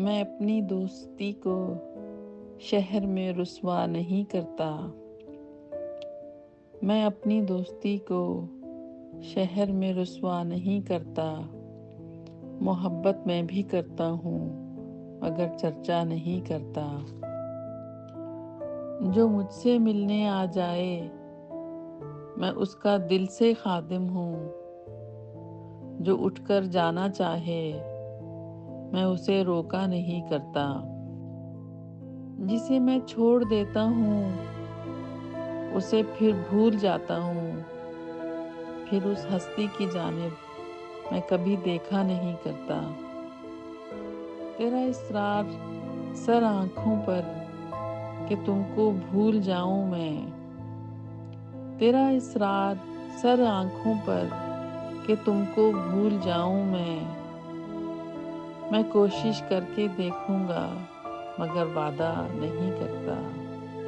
میں اپنی دوستی کو شہر میں رسوا نہیں کرتا. میں اپنی دوستی کو شہر میں رسوا نہیں کرتا. محبت میں بھی کرتا ہوں مگر چرچا نہیں کرتا. جو مجھ سے ملنے آ جائے میں اس کا دل سے خادم ہوں. جو اٹھ کر جانا چاہے میں اسے روکا نہیں کرتا. جسے میں چھوڑ دیتا ہوں اسے پھر بھول جاتا ہوں. پھر اس ہستی کی جانب میں کبھی دیکھا نہیں کرتا. تیرا اصرار سر آنکھوں پر کہ تم کو بھول جاؤں میں. تیرا اصرار سر آنکھوں پر کہ تم کو بھول جاؤں میں. میں کوشش کر کے دیکھوں گا مگر وعدہ نہیں کرتا.